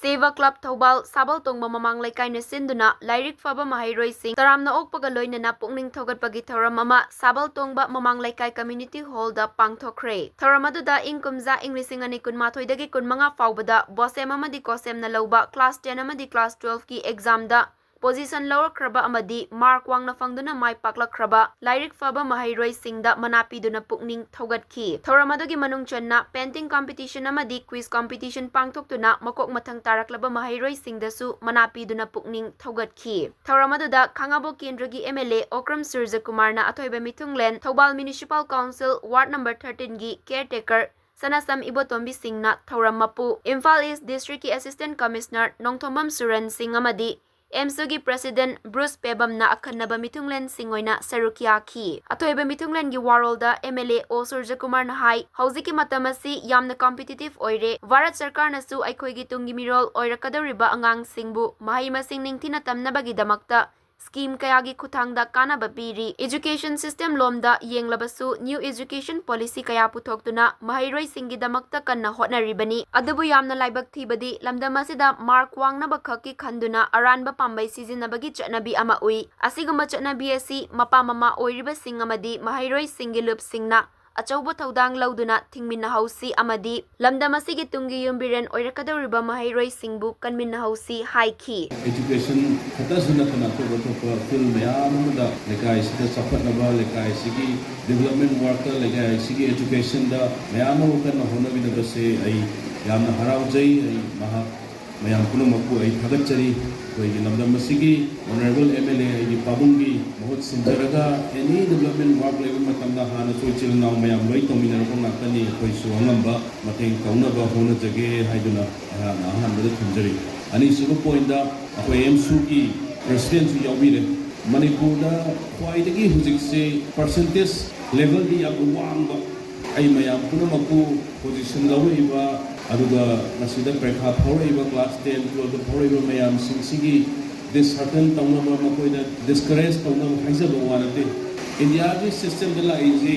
Seva Club Thobal Sabal Tongba Mamang Laikai Sinduna Lairik Faba Maheiroi Sing Taramna Okpaga Loinana Pukning Thougatpagi Thouram Mama Sabal Tongba Mamang Laikai Community Hall da Pangthokkhre Thouramadu Ingkumza Inglising ani kun mathoi dagi kun manga faubada bosem amadi kosem na lauba class 10 amadi class 12 ki exam da position lower kraba amadi mark wang na fangduna mai pakla kraba Lairik Faba Maheiroi Singda manapi duna Pukning Thougatki Thouramadu gi manung channa painting competition amadi quiz competition pangthoktuna makok mathang taraklaba Maheiroi Singdasu manapi duna Pukning Thougatki Thouramadu da Khangabo Kendra gi MLA Okram Surja Kumar na athoiba mithunglen Thoubal Municipal Council Ward number 13 gi caretaker Sanasam Ibotombi Singh na Thouram Mapu Imphal East District ki Assistant Commissioner Nongthomam Suran Singh amadi MSUGI President Bruce Pebam na akhanaba mithunglen singoina sarukia ki athoiba mithunglen gi warolda MLA O Surja Kumar na hai hauziki matamasi yamna competitive oire Bharat Sarkar nasu aikhoi gi tungi mirol oirakadoriba angang singbu mahai masing ningthina tamnabagi damakta scheme kayagi khuthangda kanaba piri education system lomda yenglabasu new education policy kaya puthoktuna Maheiroi singi damakta kanna hotnaribani adubu yamna laibak thibadi lamdamasida mark wangnaba khaki khanduna aranba pambai sizinabagi chatnabi ama ui asiguma chatnabi asi mapa mama oiriba singamadi Maheiroi singi lup singna achauba thaudang lauduna thingminna hausi amadi lamdamasigi tungi yumbiren oirakadoriba Maheiroi singbu kanminna hausi haiki education khatasuna kana to fill mayam da lekai sida sapatnaba lekai sigi development work lekai sigi education da mayam kana honabina base ai yamna haraujai ai maha mayam punumakku ai thagachari koi lamdamasigi honorable MLA ai pabungi bahut sinjaraga any development work level matamda hana soichil naw mayam loi tomina ko nakani koi suangamba mateng kaunaba hona jage haiduna na hanbada thunjari ani sugu point da akoi MSU ki president su yawire manipur da khwaidagi hujikse percentage level di yam wangba ai mayam punumakku position lawaiba aduga nasida prekha phoraiba class 10 12 phoraiba mayam sigi dishearten tawnaba makoida discourage tawnaba haijaba wanate india gi system da la easy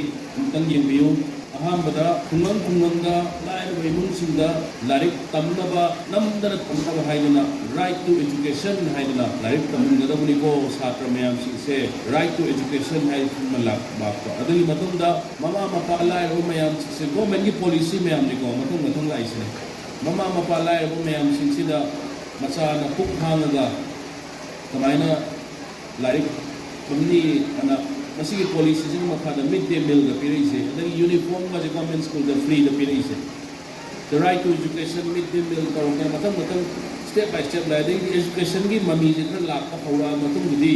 tang yembiyo ahambada khunganga lai weimun singda larik tamnaba namdana tamnaba haiduna right to education haiduna larik tamnada buni ko satra mayam se right to education hai malak bakto adui matunda mama mapa lai ro mayam se government ki policy mayam ni ko matung lai se mama mapa lai ro mayam sida macha na puk hangaga kamaina larik tumni ana masigi policy jing makhada midday meal da pirise the uniform ga government school da free da pirise the right to education midday meal karong matang step by step la the education gi mami jitra la ka hawra matung di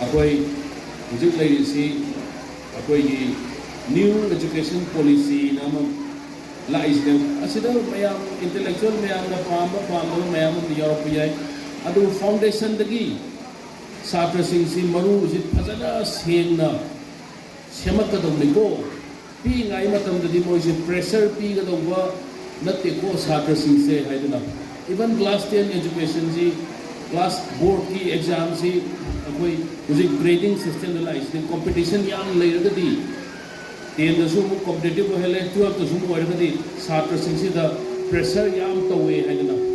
akoi hujik lai si akoi gi new education policy nama la is them asida mayam intellectual mayam da pamba mayam di europe yai adu foundation dagi Satra singsi maru jit phajana sengna semakadamni ko pi ngai matam dadi moi je pressure pi gadawba natte ko satra singse haiduna even class 10 education ji class board ki exam ji koi music grading system la is the competition yang leiragadi 10 da su competitive hele 12 da su mo eragadi satra singsi da pressure yang tawe haiduna